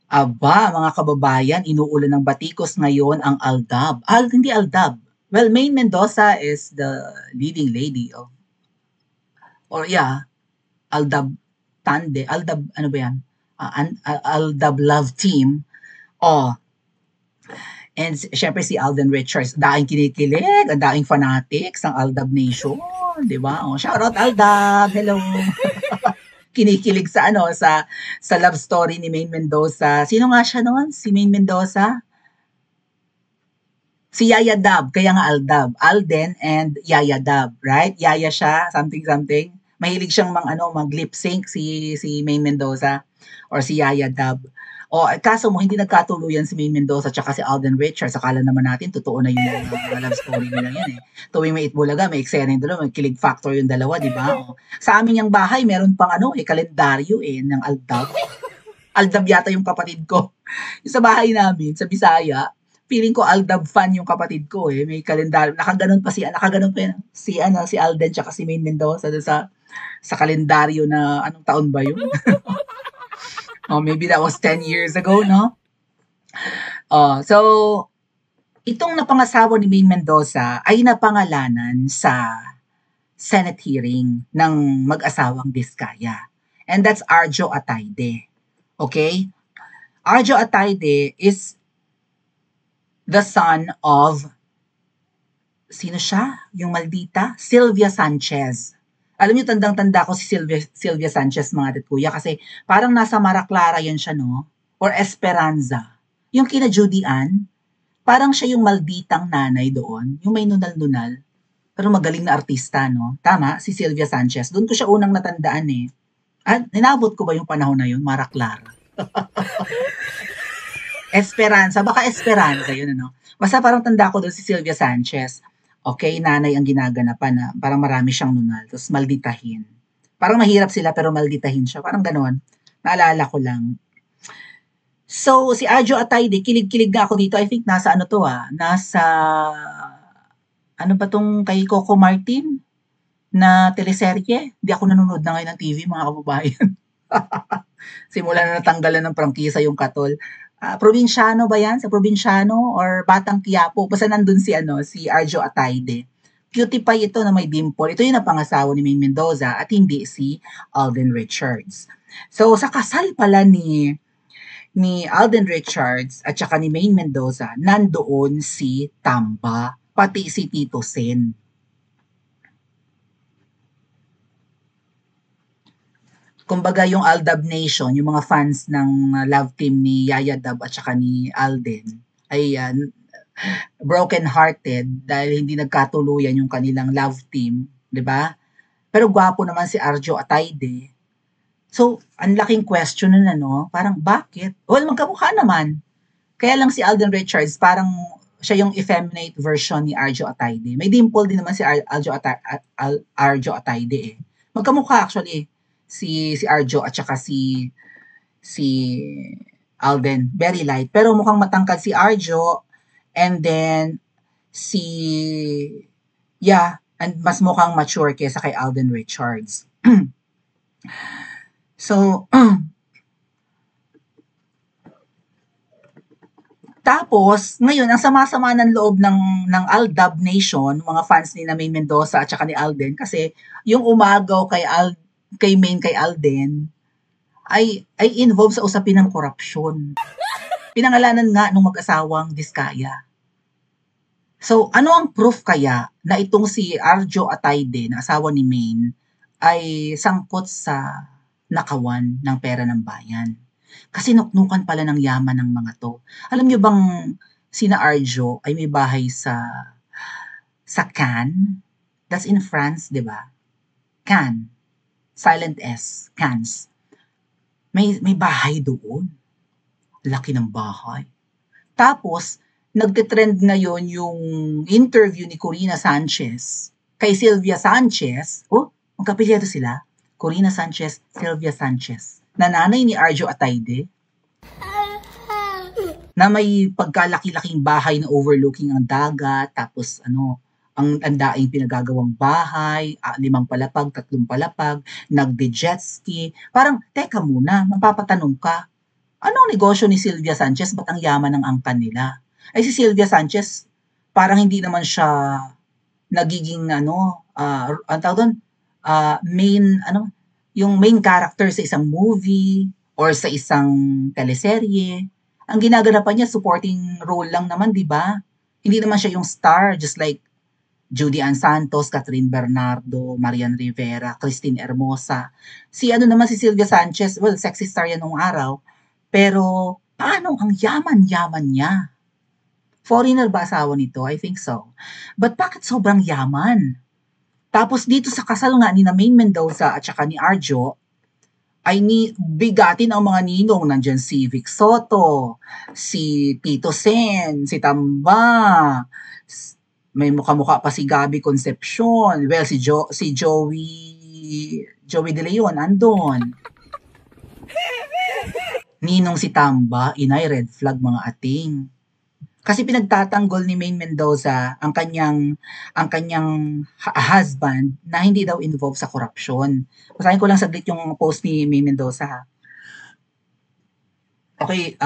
Aba, mga kababayan, inuulan ng batikos ngayon ang Aldab. Hindi Aldab. Well, Maine Mendoza is the leading lady of, or yeah, Aldab Aldab, ano ba yan? Aldab Love Team. Oh, and syempre si Alden Richards, daing kinikilig, ang daing fanatics ng Aldab Nation, di ba? Oh, shout out Aldab, hello. Kinikilig sa sa love story ni Maine Mendoza. Sino nga siya noon? Si Maine Mendoza? Si Yaya Dab, kaya nga Aldab. Alden and Yaya Dab, right? Yaya siya, something something. Mahilig siyang mag lip sync si Maine Mendoza or si Yaya Dab. O kaso mo hindi nagkatuluyan si Maine Mendoza tsaka si Alden Richards. Akala naman natin totoo na yung mga love story nila yan eh. Tuwing may Itbulaga, may eksena yung dalawa, may kilig factor yung dalawa, di ba? O, sa amin yung bahay, meron pang kalendaryo ng Aldab. Aldab yata yung kapatid ko. Yung sa bahay namin, sa Bisaya, feeling ko Aldab fan yung kapatid ko eh. May kalendaryo. Nakaganon pa yan. Si Alden tsaka si Maine Mendoza sa kalendaryo na anong taon ba yun? Oh, maybe that was 10 years ago, no? So, itong napangasawa ni Maine Mendoza ay napangalanan sa Senate hearing ng mag-asawang Diskaya. And that's Arjo Atayde. Okay? Arjo Atayde is the son of, sino siya? Yung maldita? Sylvia Sanchez. Alam niyo, tandang-tanda ko si Sylvia Sanchez, mga kuya, kasi parang nasa Maraclara yan siya, no? Or Esperanza. Yung kina Judy Ann, parang siya yung malditang nanay doon, yung may nunal-nunal, pero magaling na artista, no? Tama, si Sylvia Sanchez. Doon ko siya unang natandaan eh. At ninabot ko ba yung panahon na yun? Maraclara. Esperanza, baka Esperanza yun, ano? Basta parang tanda ko doon si Sylvia Sanchez. Okay, nanay ang ginaganapan na parang marami siyang nunal, tapos malditahin. Parang mahirap sila pero malditahin siya, parang ganoon. Naalala ko lang. So, si Arjo Atayde, kilig-kilig na ako dito. I think nasa nasa, ano ba tong kay Coco Martin na teleserye? Hindi ako nanonood na ngayon ng TV, mga kababayan. Simula na natanggalan ng prangkisa yung Katol. Probinsyano ba yan? Sa probinsyano or Batang Quiapo? Basta nandun si Arjo Atayde. Cutie pie ito na may dimple. Ito yung napangasawa ni Maine Mendoza at hindi si Alden Richards. So, sa kasal pala ni Alden Richards at saka ni Maine Mendoza, nandoon si Tamba, pati si Tito Sen. Kumbaga yung Aldab Nation, yung mga fans ng love team ni Yaya Dab at saka ni Alden ay broken-hearted dahil hindi nagkatuluyan yung kanilang love team, di ba? Pero gwapo naman si Arjo Atayde. So, ang laking question na parang bakit? Well, magkamukha naman. Kaya lang si Alden Richards, parang siya yung effeminate version ni Arjo Atayde. May dimple din naman si Arjo Atayde eh. Magkamukha actually si Arjo at saka si Alden, very light. Pero mukhang matangkad si Arjo and then and mas mukhang mature kaysa kay Alden Richards. So, tapos, ngayon, ang sama-sama ng loob ng Aldab Nation, mga fans ni Maine Mendoza at saka ni Alden, kasi yung umagaw kay Maine, kay Alden, ay involved sa usapin ng korupsyon. Pinangalanan nga nung mag-asawang Diskaya. So, ano ang proof kaya na itong si Arjo Atayde, na asawa ni Maine, ay sangkot sa nakawan ng pera ng bayan? Kasi nuknukan pala ng yaman ng mga to. Alam nyo bang sina Arjo ay may bahay sa Cannes? That's in France, di ba? Cannes. Silent S. Cannes. May bahay doon. Laki ng bahay. Tapos, nagtitrend ngayon yung interview ni Corina Sanchez kay Sylvia Sanchez. Oh, magkapilyeto sila. Corina Sanchez, Sylvia Sanchez. Na nanay ni Arjo Atayde. Na may pagkalaki-laking bahay na overlooking ang dagat. Tapos ang daing pinagagawang bahay, 5 palapag, 3 palapag, nagde-jet ski. Parang, teka muna, mapapatanong ka, Anong negosyo ni Sylvia Sanchez? Ba't ang yaman ng angkan nila? Ay si Sylvia Sanchez, parang hindi naman siya nagiging ang tawag do'n, main yung main character sa isang movie or sa isang teleserye. Ang ginaganapan niya supporting role lang naman, 'di ba? Hindi naman siya yung star just like Judy Ann Santos, Catherine Bernardo, Marian Rivera, Christine Hermosa. Si naman si Sylvia Sanchez, well, sexy star yan nung araw, pero paano ang yaman-yaman niya? Foreigner ba asawa nito? I think so. But bakit sobrang yaman? Tapos dito sa kasal nga ni na Maine Mendoza at saka ni Arjo, ay bigatin ang mga ninong. Nandyan si Vic Soto, si Tito Sen, si Tamba, may mukha-mukha pa si Gabby Concepcion, well, si Joey De Leon, andon. Ninong si Tamba, inay red flag mga ating. Kasi pinagtatanggol ni Maine Mendoza ang kanyang husband na hindi daw involved sa korupsyon. Basahin ko lang saglit yung post ni Maine Mendoza. Okay,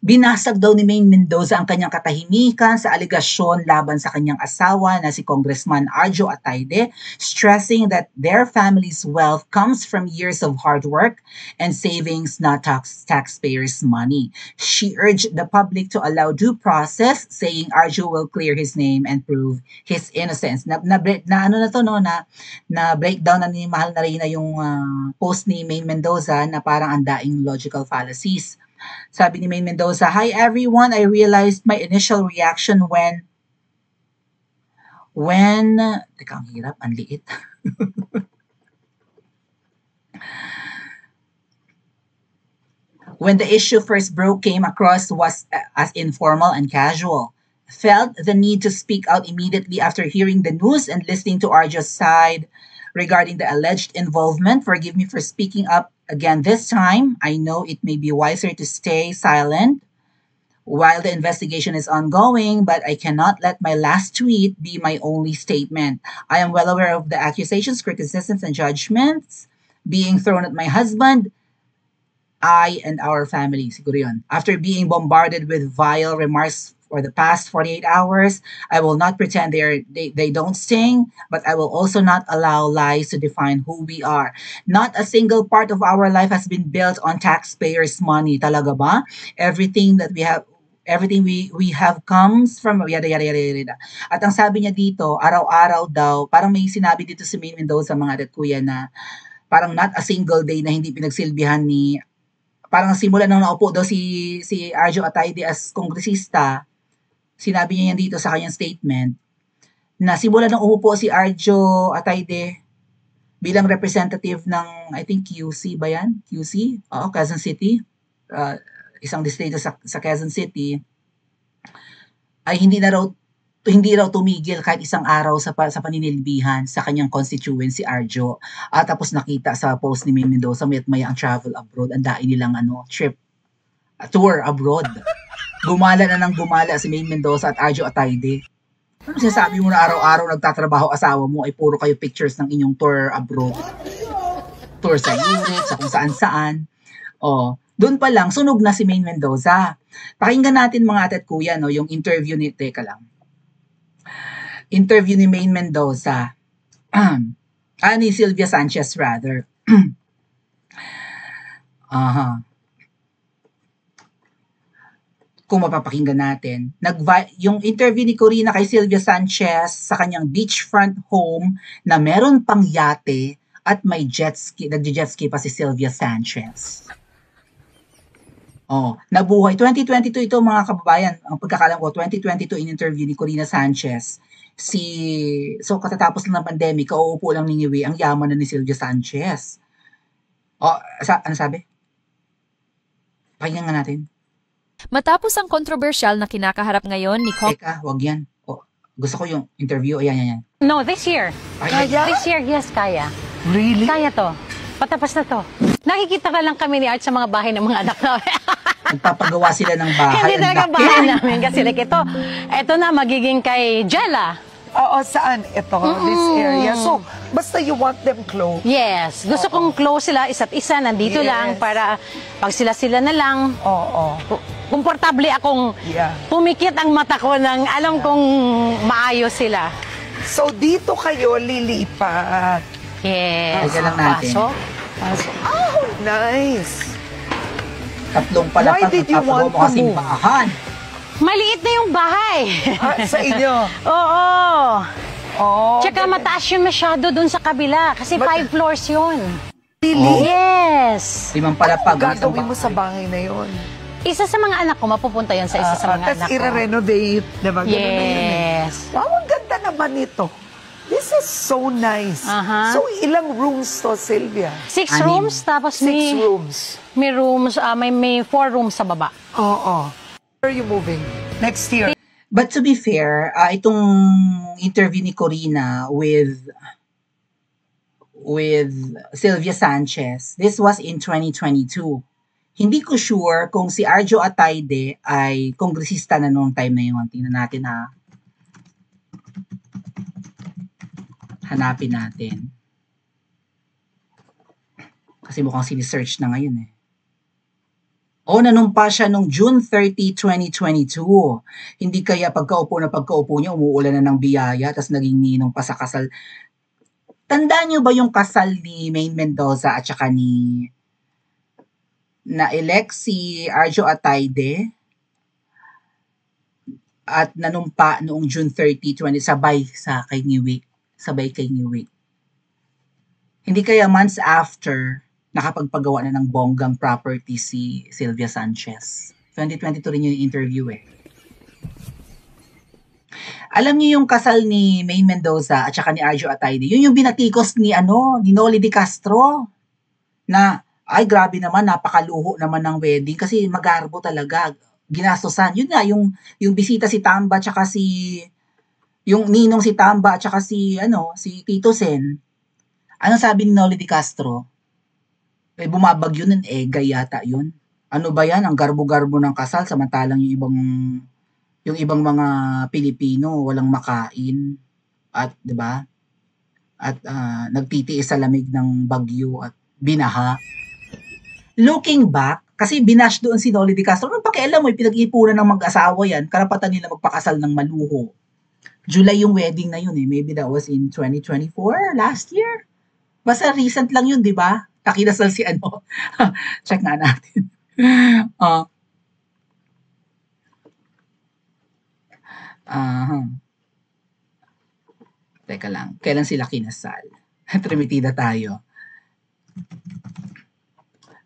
binasag daw ni Maine Mendoza ang kanyang katahimikan sa aligasyon laban sa kanyang asawa na si Congressman Arjo Atayde, stressing that their family's wealth comes from years of hard work and savings, not taxpayers' money. She urged the public to allow due process, saying Arjo will clear his name and prove his innocence. Na breakdown na ni Mahal na Reyna yung post ni Maine Mendoza na parang ang daing logical fallacies. Sabi ni Maine Mendoza, "Hi everyone, I realized my initial reaction when teka, ang hirap, ang liit. When the issue first broke came across was as informal and casual. Felt the need to speak out immediately after hearing the news and listening to Arjo's side regarding the alleged involvement. Forgive me for speaking up again this time. I know it may be wiser to stay silent while the investigation is ongoing, but I cannot let my last tweet be my only statement. I am well aware of the accusations, criticisms, and judgments being thrown at my husband, I and our family." Siguro yun. "After being bombarded with vile remarks for the past 48 hours, I will not pretend they don't sting, but I will also not allow lies to define who we are. Not a single part of our life has been built on taxpayers' money." Talaga ba? Everything we have comes from yada yada yada yada. At ang sabi niya dito, araw-araw daw, parang may sinabi dito si Maine Mendoza mga kuya na parang not a single day na hindi pinagsilbihan ni, parang simula nang naupo daw si Arjo Atayde as kongresista. Sinabi niya yan dito sa kanyang statement na simula nang umupo si Arjo Atayde bilang representative ng, I think QC ba yan? QC? Oo, Quezon City. Isang distrito sa Quezon City, ay hindi raw tumigil kahit isang araw sa paninilbihan sa kanyang constituent si Arjo. At tapos nakita sa post ni Maine Mendoza, may ang travel abroad, ang daing nilang trip, tour abroad. Gumala na ng gumala si Maine Mendoza at Arjo Atayde. Ano sinasabi mo na araw-araw nagtatrabaho asawa mo ay puro kayo pictures ng inyong tour abroad? Tour sa Europe, sa kung saan-saan. Doon pa lang, sunog na si Maine Mendoza. Pakinggan natin mga ate at kuya, yung interview ni, teka lang. Interview ni Maine Mendoza. Ni Sylvia Sanchez rather. Kung mapapakinggan natin, yung interview ni Corina kay Sylvia Sanchez sa kanyang beachfront home na meron pang yate at may nagje-jet ski pa si Sylvia Sanchez. Nabuhay. 2022 ito mga kababayan. Ang pagkakalam ko, 2022 in-interview ni Corina Sanchez. So katatapos lang ng pandemic, kauupo lang ni Niwi, ang yaman na ni Sylvia Sanchez. Ano sabi? Pakinggan nga natin. Matapos ang kontrobersyal na kinakaharap ngayon ni Teka, wag yan. Gusto ko yung interview. Ayan. No, this year. Kaya? This year, yes, kaya. Really? Kaya to. Patapos na to. Nakikita ka lang kami ni Art sa mga bahay ng mga anak namin. Nagpapagawa sila ng bahay. Hindi talaga bahay namin kasi like ito na magiging kay Jella. Oo, saan? Ito, this area. So, basta you want them close. Yes. Gusto kong close sila isa't isa. Nandito Yes. lang para pag sila-sila na lang, Oo. komportable akong Yeah. pumikit ang mata ko nang alam kong maayos sila. So, dito kayo lilipat. Yes. Lagyan lang natin. Pasok. Pasok. Oh, nice. Tatlong palapag. Why did you want mo to kasing move? bahan. Maliit na yung bahay. Sa inyo. Oo. Oh, Tsaka mataas yun masyado dun sa kabila. Kasi But- 5 floors yun. really? Yes. Limang palapag. Ang gagawin mo sa bahay na yun? Isa sa mga anak ko, mapupunta yun sa isa sa mga anak Tapos ko. i-renovate. Diba? Ganun na yun eh. Yes. Wow, ang ganda naman ito. This is so nice. Aha. So, ilang rooms to, Sylvia? 6 Anim. rooms, tapos 6 rooms. may rooms, may 4 rooms sa baba. Oo. Where are you moving? Next year? But to be fair, itong interview ni Corina with Sylvia Sanchez, this was in 2022. Hindi ko sure kung si Arjo Atayde ay kongresista na noong time na yun. Tingnan natin ha. Hanapin natin. Kasi mukhang sinisearch na ngayon eh. Nanumpa siya noong June 30, 2022. Hindi kaya pagkaupo niya, umuulan na ng biyaya, tapos naging ninong pa sa kasal. Tandaan niyo ba yung kasal ni Maine Mendoza at saka na-elect si Arjo Atayde at nanumpa noong June 30, 20, sabay kay Newey. Hindi kaya months after, nakapagpagawa na ng bonggang property si Sylvia Sanchez. 2022 rin yung interview eh. Alam niyo yung kasal ni May Mendoza at saka ni Arjo Atayde, yun yung binatikos ni Noli de Castro na ay grabe naman, napakaluho naman ng wedding kasi magarbo talaga, ginastosan. Yun nga, yung bisita si Tamba at saka yung ninong si Tamba at saka si Tito Sen. Ano sabi ni Noli de Castro? Bumabagyo nun, gayata yun. Ano ba yan? Ang garbo-garbo ng kasal, samantalang yung ibang mga Pilipino walang makain. At, di ba? At nagtitiis sa lamig ng bagyo at binaha. Looking back, kasi binash doon si Noli de Castro, ano pakialam mo, pinag-ipunan ng mag-asawa yan, karapatan nila magpakasal ng maluho. July yung wedding na yun eh. Maybe that was in 2024, last year. Basta recent lang yun, di ba? Nakinasal si Check nga natin. Teka lang. Kailan sila kinasal? Trimitida tayo.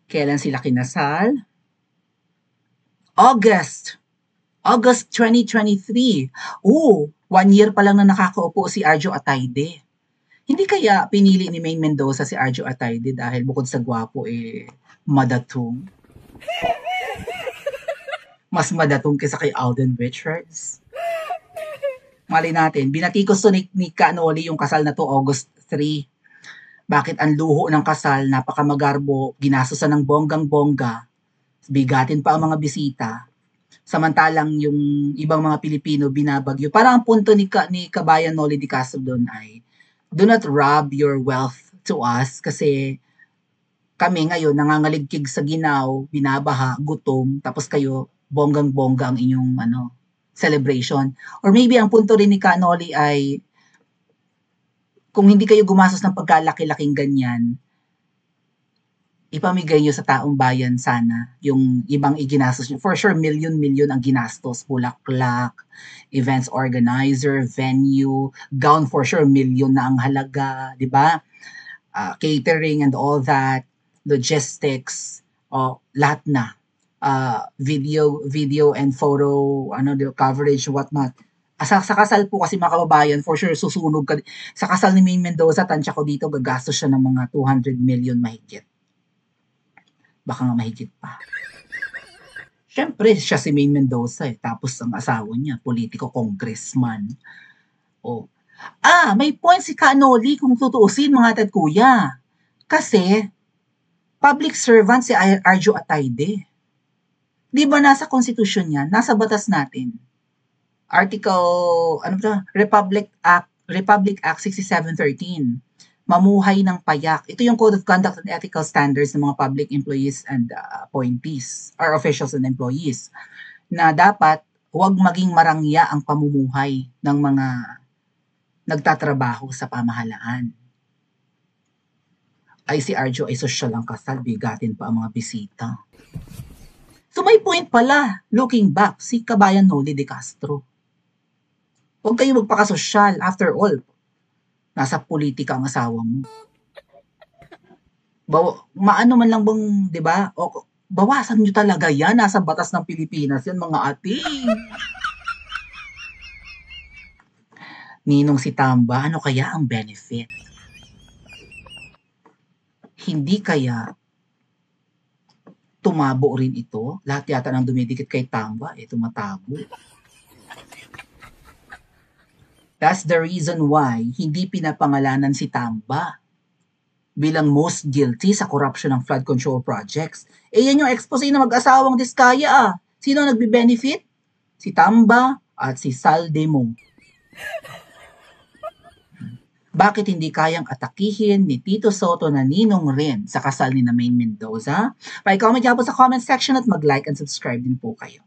Kailan sila kinasal? August 2023. 1 year pa lang na nakakaupo si Arjo Atayde. Hindi kaya pinili ni Maine Mendoza si Arjo Atayde dahil bukod sa gwapo madatong. Mas madatong kaysa kay Alden Richards. Mali natin, binatikos to ni Noli yung kasal na to August 3. Bakit ang luho ng kasal, napakamagarbo, ginastosan ng bonggang-bongga, bigatin pa ang mga bisita, samantalang yung ibang mga Pilipino binabagyo. Parang ang punto ni Kabayan Noli de Castro doon ay, do not rob your wealth to us kasi kami ngayon nangangaligkig sa ginaw, binabaha, gutom, tapos kayo bonggang-bongga ang inyong celebration. Or maybe ang punto rin ni Noli ay kung hindi kayo gumastos ng pagkalaki-laking ganyan, ipamigay nyo sa taong bayan sana yung ibang iginastos nyo. For sure, million ang ginastos. Bulaklak, events organizer, venue, gown for sure, million na ang halaga, di ba? Catering and all that, logistics, lahat na. Video and photo, the coverage, whatnot. Sa kasal po kasi mga kababayan, for sure, susunog ka. Sa kasal ni Maine Mendoza, tansya ko dito, gagastos siya ng mga 200 million mahigit. Baka nga mahigit pa. Siyempre, siya si Maine Mendoza tapos ang asawa niya, politiko, congressman. May point si Noli kung tutuusin mga tad kuya. Kasi, public servant si Arjo Atayde. Di ba nasa konstitusyon niya, nasa batas natin, Article, ano ba? Republic Act 6713. Mamuhay ng payak. Ito yung Code of Conduct and Ethical Standards ng mga public employees and appointees or officials and employees na dapat huwag maging marangya ang pamumuhay ng mga nagtatrabaho sa pamahalaan. Ay si Arjo ay sosyal ang kasal, bigatin pa ang mga bisita. So may point pala, looking back, si Kabayan Noli de Castro. Huwag kayo magpakasosyal. After all, nasa politika ang asawa mo. Maano man lang bang, di ba? O, bawasan nyo talaga yan. Nasa batas ng Pilipinas yan, mga ating. Ninong si Tamba, ano kaya ang benefit? Hindi kaya tumabo rin ito? Lahat yata ng dumidikit kay Tamba, tumatabo. That's the reason why hindi pinapangalanan si Tamba bilang most guilty sa corruption ng flood control projects. Yan yung expose ng mag-asawang Diskaya. Sino nagbe-benefit? Si Tamba at si Saldemo. Bakit hindi kayang atakihin ni Tito Soto na ninong rin sa kasal ni na Maine Mendoza? Pa-comment niyo po sa comment section at mag-like and subscribe din po kayo.